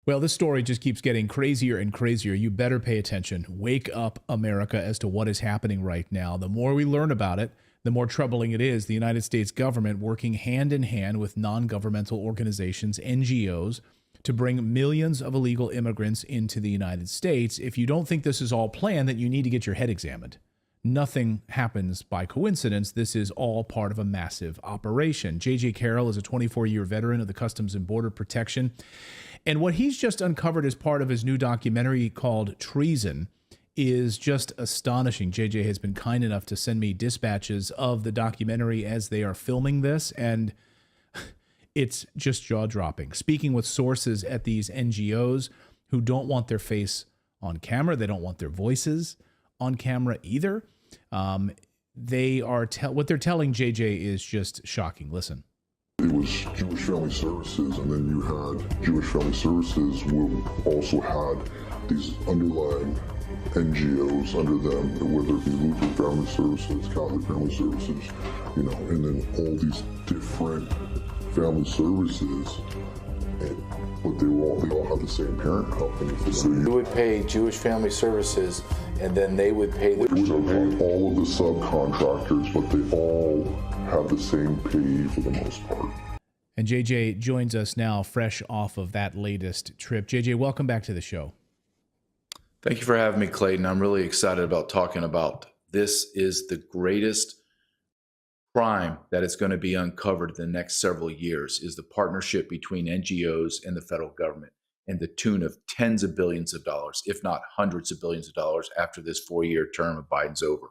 Well, this story just keeps getting crazier and crazier. You better pay attention. Wake up, America, as to what is happening right now. The more we learn about it, the more troubling it is. The United States government working hand in hand with non-governmental organizations, NGOs, to bring millions of illegal immigrants into the United States. If you don't think this is all planned, then you need to get your head examined. Nothing happens by coincidence. This is all part of a massive operation. J.J. Carroll is a 24-year veteran of the Customs and Border Protection. And what he's just uncovered as part of his new documentary called Treason is just astonishing. JJ has been kind enough to send me dispatches of the documentary as they are filming this, and it's just jaw-dropping. Speaking with sources at these NGOs who don't want their face on camera, they don't want their voices on camera either. They are what they're telling JJ is just shocking. Listen. It was Jewish Family Services, and then you had Jewish Family Services who also had these underlying NGOs under them, whether it be Lutheran Family Services, Catholic Family Services, and then all these different family services, but they all have the same parent company. So you would pay Jewish Family Services, and then they would pay the... It was all of the subcontractors, but they all have the same payee for the most part. And JJ joins us now fresh off of that latest trip. JJ, welcome back to the show. Thank you for having me, Clayton. I'm really excited about talking about this is the greatest crime that is going to be uncovered in the next several years, is the partnership between NGOs and the federal government, and the tune of tens of billions of dollars, if not hundreds of billions of dollars, after this 4-year term of Biden's over.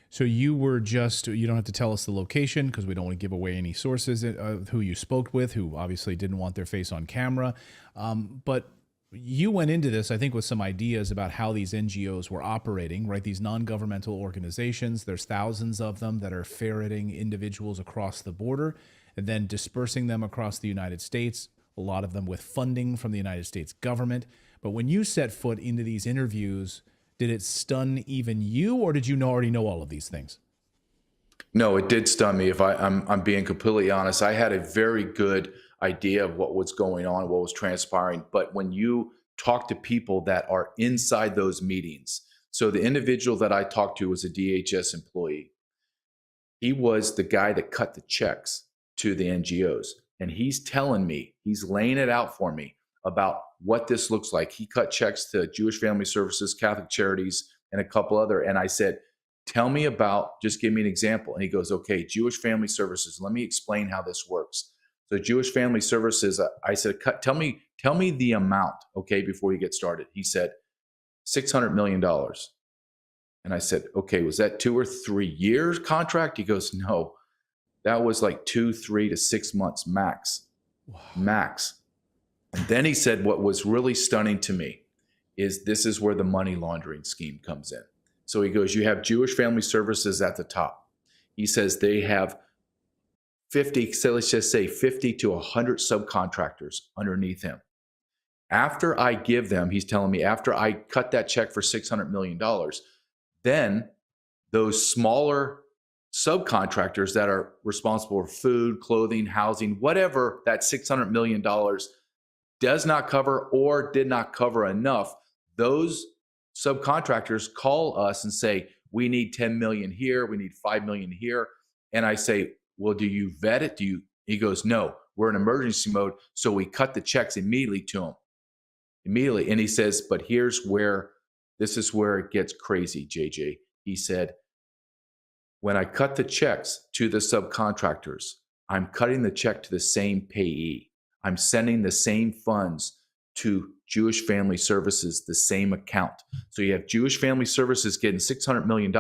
So you don't have to tell us the location because we don't want to give away any sources of who you spoke with, who obviously didn't want their face on camera. But you went into this, I think, with some ideas about how these NGOs were operating, right? These non-governmental organizations, there's thousands of them that are ferreting individuals across the border and then dispersing them across the United States, a lot of them with funding from the United States government. But when you set foot into these interviews, did it stun even you, or did you already know all of these things? No, it did stun me. If I'm being completely honest, I had a very good idea of what was going on, what was transpiring. But when you talk to people that are inside those meetings, so the individual that I talked to was a DHS employee. He was the guy that cut the checks to the NGOs. And he's telling me, he's laying it out for me about what this looks like. He cut checks to Jewish Family Services, Catholic Charities, and a couple other. And I said, tell me about, just give me an example. And he goes, okay, Jewish Family Services, let me explain how this works. So Jewish Family Services, I said, tell me the amount, okay, before you get started. He said, $600 million. And I said, okay, was that 2 or 3 years contract? He goes, no, that was like 2, 3 to 6 months max. Wow. Max. And then he said, what was really stunning to me is this is where the money laundering scheme comes in. So he goes, you have Jewish Family Services at the top. He says they have 50, so let's just say 50 to 100 subcontractors underneath him. After I give them, he's telling me, after I cut that check for $600 million, then those smaller subcontractors that are responsible for food, clothing, housing, whatever that $600 million does not cover or did not cover enough, those subcontractors call us and say, we need 10 million here, we need 5 million here. And I say, well, do you vet it? He goes, no, we're in emergency mode. So we cut the checks immediately to him. Immediately. And he says, but this is where it gets crazy, JJ. He said, when I cut the checks to the subcontractors, I'm cutting the check to the same payee. I'm sending the same funds to Jewish Family Services, the same account. So you have Jewish Family Services getting $600 million,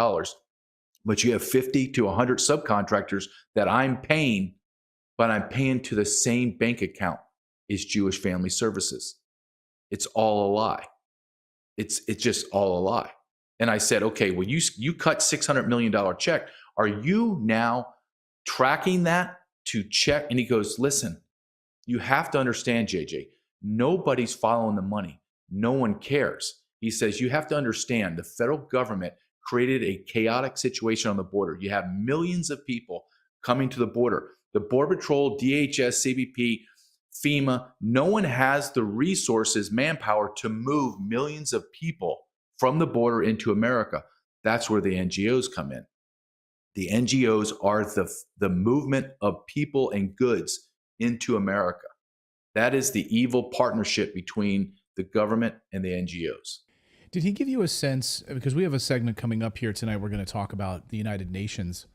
but you have 50 to 100 subcontractors that I'm paying, but I'm paying to the same bank account as Jewish Family Services. It's all a lie. It's just all a lie. And I said, okay, well, you cut $600 million check. Are you now tracking that to check? And he goes, listen, you have to understand, JJ, nobody's following the money. No one cares. He says, you have to understand the federal government created a chaotic situation on the border. You have millions of people coming to the border. The Border Patrol, DHS, CBP FEMA, no one has the resources, manpower to move millions of people from the border into America. That's where the NGOs come in. The NGOs are the movement of people and goods into America. That is the evil partnership between the government and the NGOs. Did he give you a sense, because we have a segment coming up here tonight, we're going to talk about the United Nations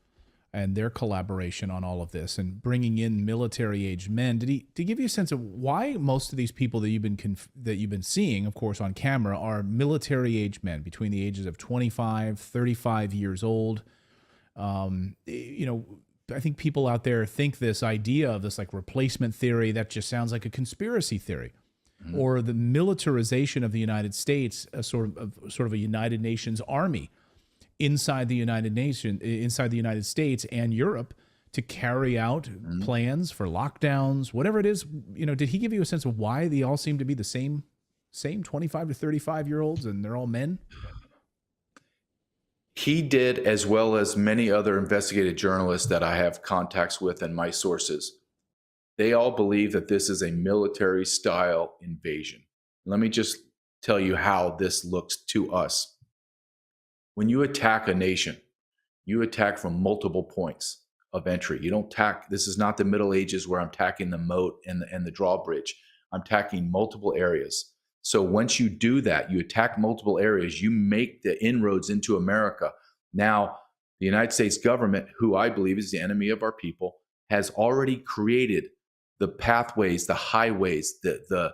and their collaboration on all of this and bringing in military-aged men. Did he give you a sense of why most of these people that you've been seeing, of course, on camera, are military-aged men between the ages of 25, 35 years old? You know, I think people out there think this idea of this like replacement theory that just sounds like a conspiracy theory. Or the militarization of the United States, a sort of a United Nations army inside the United States and Europe to carry out plans for lockdowns, whatever it is. You know, did he give you a sense of why they all seem to be the same 25 to 35-year-olds and they're all men? He did, as well as many other investigative journalists that I have contacts with and my sources. They all believe that this is a military-style invasion. Let me just tell you how this looks to us. When you attack a nation, you attack from multiple points of entry. You don't attack, this is not the Middle Ages where I'm attacking the moat and the drawbridge. I'm attacking multiple areas. So once you do that, you attack multiple areas, you make the inroads into America. Now, the United States government, who I believe is the enemy of our people, has already created the pathways, the highways, the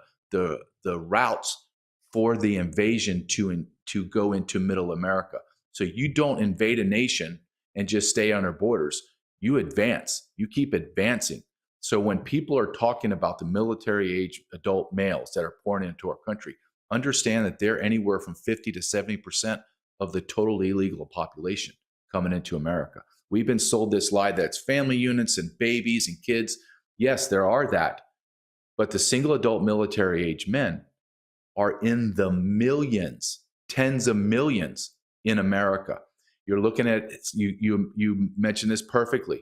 routes for the invasion to go into Middle America. So you don't invade a nation and just stay on our borders. You advance. You keep advancing. So when people are talking about the military-age adult males that are pouring into our country, understand that they're anywhere from 50 to 70% of the total illegal population coming into America. We've been sold this lie that's family units and babies and kids. Yes, there are that. But the single adult military-age men are in the millions, tens of millions in America. You're looking at, you mentioned this perfectly.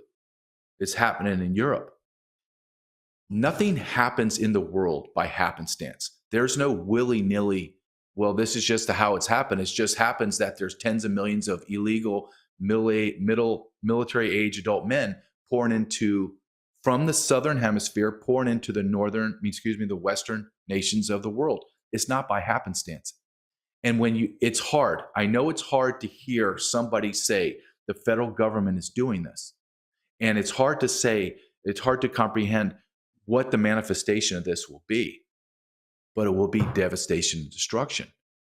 It's happening in Europe. Nothing happens in the world by happenstance. There's no willy-nilly, well, this is just how it's happened. It just happens that there's tens of millions of illegal military-age adult men pouring into, from the southern hemisphere, pouring into the western nations of the world. It's not by happenstance. And it's hard. I know it's hard to hear somebody say the federal government is doing this. And it's hard to comprehend what the manifestation of this will be. But it will be devastation and destruction.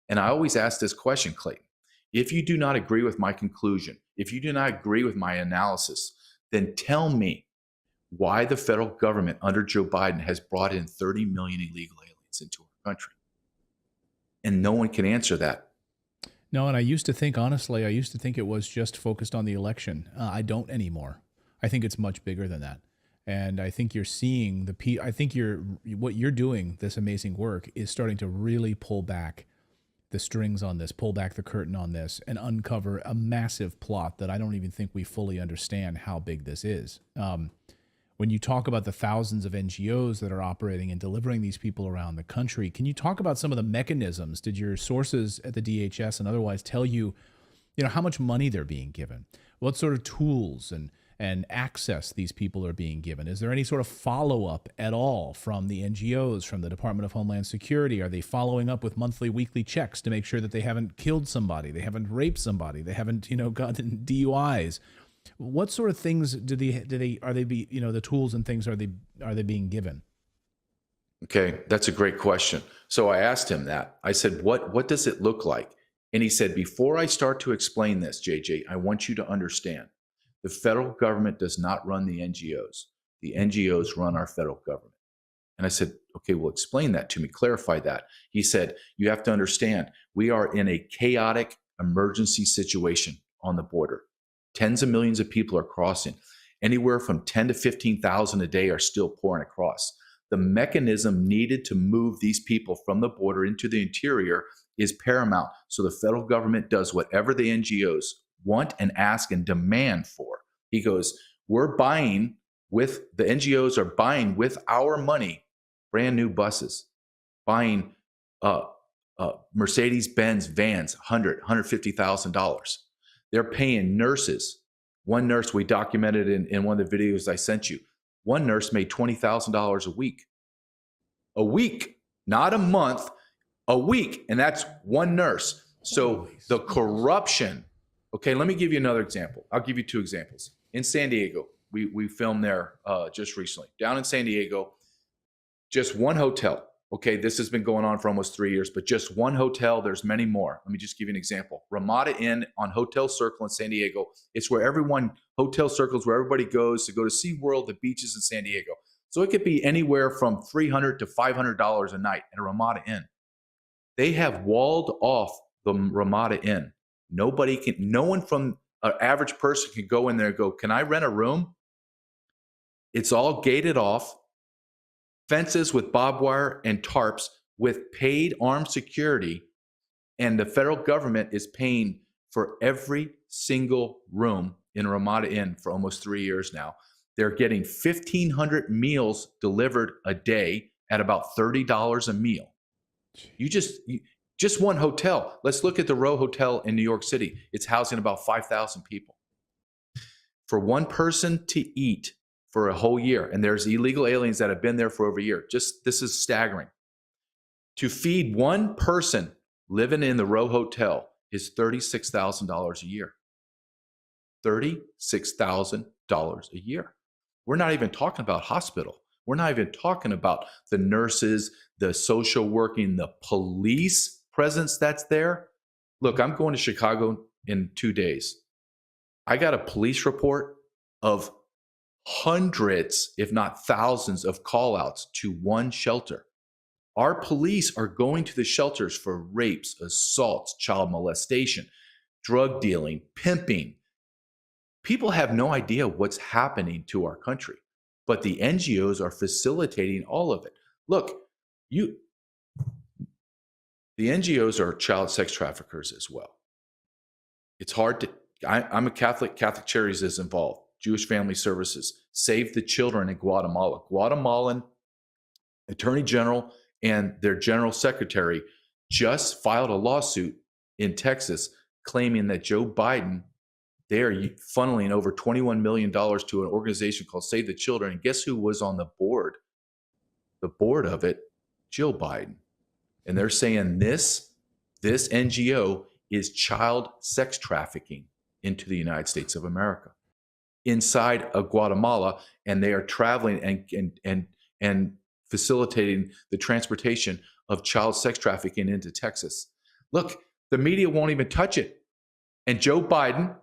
And I always ask this question, Clayton. If you do not agree with my conclusion, if you do not agree with my analysis, then tell me why the federal government under Joe Biden has brought in 30 million illegal aliens into our country. And no one can answer that. No, and I used to think, honestly, it was just focused on the election. I don't anymore. I think it's much bigger than that. And I think you're seeing what you're doing, this amazing work, is starting to really pull back the strings on this, pull back the curtain on this, and uncover a massive plot that I don't even think we fully understand how big this is. When you talk about the thousands of NGOs that are operating and delivering these people around the country, can you talk about some of the mechanisms? Did your sources at the DHS and otherwise tell you, how much money they're being given? What sort of tools and access these people are being given? Is there any sort of follow-up at all from the NGOs, from the Department of Homeland Security? Are they following up with monthly, weekly checks to make sure that they haven't killed somebody, they haven't raped somebody, they haven't, gotten DUIs? What sort of things the tools and things are they being given? Okay, that's a great question. So I asked him that. I said, what does it look like? And he said, before I start to explain this, JJ, I want you to understand. The federal government does not run the NGOs. The NGOs run our federal government. And I said, okay, well, explain that to me, clarify that. He said, you have to understand, we are in a chaotic emergency situation on the border. Tens of millions of people are crossing. Anywhere from 10 to 15,000 a day are still pouring across. The mechanism needed to move these people from the border into the interior is paramount. So the federal government does whatever the NGOs want and ask and demand for. He goes, the NGOs are buying with our money brand new buses, buying Mercedes-Benz vans, $150,000. They're paying nurses. One nurse, we documented in one of the videos I sent you, one nurse made $20,000 a week. A week, not a month, a week. And that's one nurse. So the corruption, okay, let me give you another example. I'll give you two examples. In San Diego, we filmed there just recently. Down in San Diego, just one hotel. Okay, this has been going on for almost 3 years, but just one hotel. There's many more. Let me just give you an example. Ramada Inn on Hotel Circle in San Diego. It's where Hotel Circle is where everybody goes to go to SeaWorld, the beaches in San Diego. So it could be anywhere from $300 to $500 a night at a Ramada Inn. They have walled off the Ramada Inn. No one from an average person can go in there and go, can I rent a room? It's all gated off. Fences with barbed wire and tarps with paid armed security, and the federal government is paying for every single room in Ramada Inn for almost 3 years now. They're getting 1,500 meals delivered a day at about $30 a meal. Just one hotel. Let's look at the Row Hotel in New York City. It's housing about 5,000 people. For one person to eat for a whole year, and there's illegal aliens that have been there for over a year. This is staggering. To feed one person living in the Row Hotel is $36,000 a year. $36,000 a year. We're not even talking about hospital. We're not even talking about the nurses, the social working, the police presence that's there. Look, I'm going to Chicago in 2 days. I got a police report of hundreds, if not thousands, of call-outs to one shelter. Our police are going to the shelters for rapes, assaults, child molestation, drug dealing, pimping. People have no idea what's happening to our country, but the NGOs are facilitating all of it. Look, the NGOs are child sex traffickers as well. It's hard to, I'm a Catholic Charities is involved. Jewish Family Services, Save the Children in Guatemala. Guatemalan Attorney General and their General Secretary just filed a lawsuit in Texas claiming that Joe Biden, they are funneling over $21 million to an organization called Save the Children. And guess who was on the board? The board of it, Jill Biden. And they're saying this NGO is child sex trafficking into the United States of America, inside of Guatemala, and they are traveling and facilitating the transportation of child sex trafficking into Texas. Look, the media won't even touch it. And Joe Biden,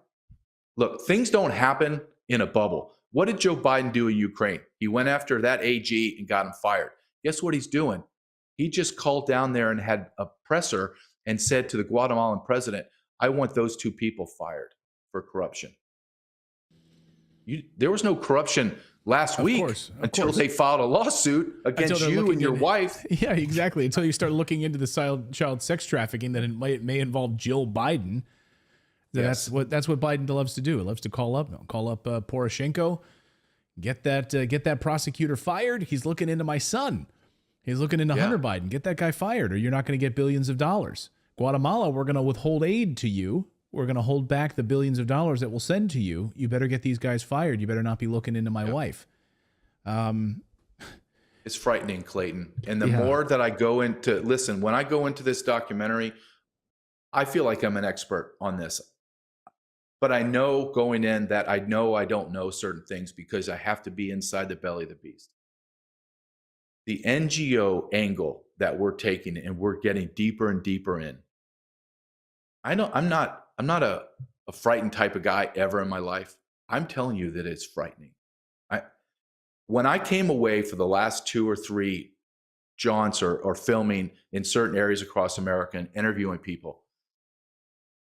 look, things don't happen in a bubble. What did Joe Biden do in Ukraine? He went after that AG and got him fired. Guess what he's doing? He just called down there and had a presser and said to the Guatemalan president, I want those two people fired for corruption. There was no corruption last week until they filed a lawsuit against you and your wife. Yeah, exactly. Until you start looking into the child sex trafficking that it may involve Jill Biden. Yes. That's what Biden loves to do. He loves to call up Poroshenko, get that prosecutor fired. He's looking into my son. He's looking into Hunter Biden. Get that guy fired, or you're not going to get billions of dollars. Guatemala, we're going to withhold aid to you. We're going to hold back the billions of dollars that we'll send to you. You better get these guys fired. You better not be looking into my wife. It's frightening, Clayton. And the more that I go into, listen, when I go into this documentary, I feel like I'm an expert on this. But I know going in that I know I don't know certain things because I have to be inside the belly of the beast. The NGO angle that we're taking and we're getting deeper and deeper in. I know I'm not a frightened type of guy ever in my life. I'm telling you that it's frightening. When I came away for the last 2 or 3 jaunts or filming in certain areas across America and interviewing people,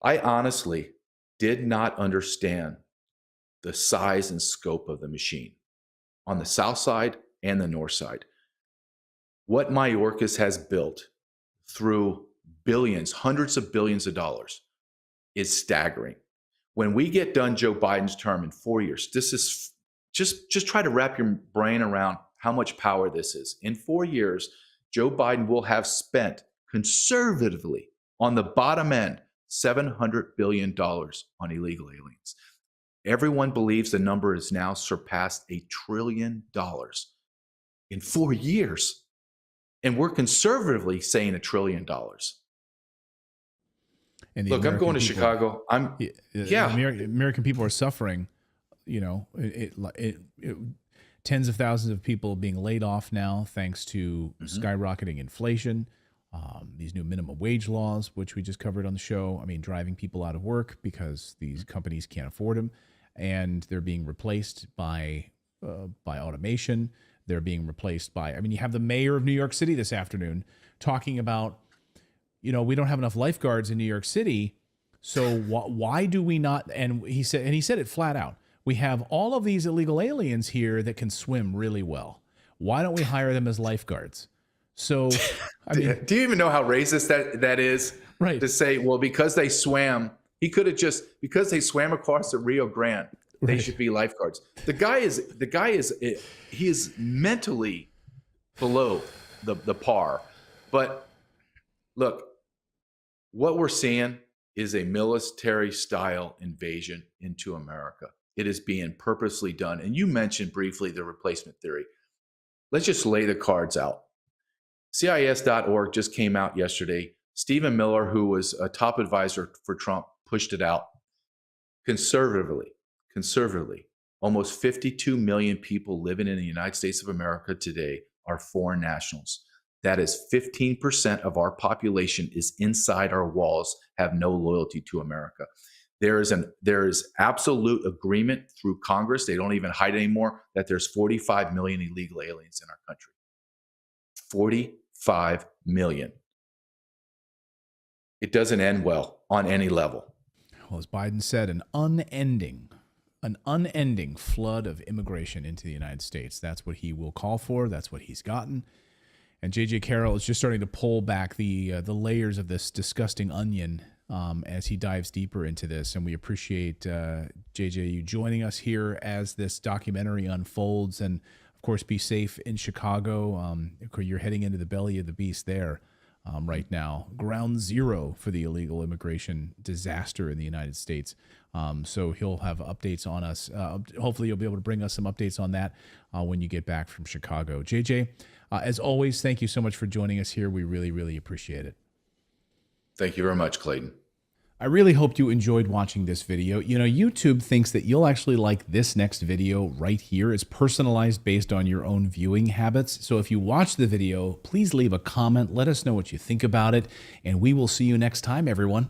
I honestly did not understand the size and scope of the machine on the south side and the north side. What Mayorkas has built through billions, hundreds of billions of dollars is staggering. When we get done Joe Biden's term in 4 years, this is just try to wrap your brain around how much power this is. In 4 years, Joe Biden will have spent conservatively on the bottom end $700 billion on illegal aliens. Everyone believes the number has now surpassed $1 trillion in 4 years. And we're conservatively saying $1 trillion. And look, I'm going to Chicago. American people are suffering, tens of thousands of people being laid off now thanks to skyrocketing inflation, these new minimum wage laws, which we just covered on the show. I mean, driving people out of work because these companies can't afford them, and they're being replaced by automation. They're being replaced by, you have the mayor of New York City this afternoon talking about, we don't have enough lifeguards in New York City. So why do we not? And he said it flat out. We have all of these illegal aliens here that can swim really well. Why don't we hire them as lifeguards? So, do you even know how racist that is? Right. To say, well, because they swam, because they swam across the Rio Grande, they should be lifeguards. The guy is mentally below the par. But look, what we're seeing is a military-style invasion into America. It is being purposely done. And you mentioned briefly the replacement theory. Let's just lay the cards out. CIS.org just came out yesterday. Stephen Miller, who was a top advisor for Trump, pushed it out. Conservatively, almost 52 million people living in the United States of America today are foreign nationals. That is 15% of our population is inside our walls, have no loyalty to America. There is absolute agreement through Congress, they don't even hide anymore, that there's 45 million illegal aliens in our country. 45 million. It doesn't end well on any level. Well, as Biden said, an unending flood of immigration into the United States. That's what he will call for. That's what he's gotten. And J.J. Carroll is just starting to pull back the layers of this disgusting onion as he dives deeper into this. And we appreciate, J.J., you joining us here as this documentary unfolds. And, of course, be safe in Chicago. You're heading into the belly of the beast there right now. Ground zero for the illegal immigration disaster in the United States. So he'll have updates on us. Hopefully you'll be able to bring us some updates on that when you get back from Chicago. JJ, as always, thank you so much for joining us here. We really, really appreciate it. Thank you very much, Clayton. I really hope you enjoyed watching this video. YouTube thinks that you'll actually like this next video right here. It's personalized based on your own viewing habits. So if you watch the video, please leave a comment. Let us know what you think about it. And we will see you next time, everyone.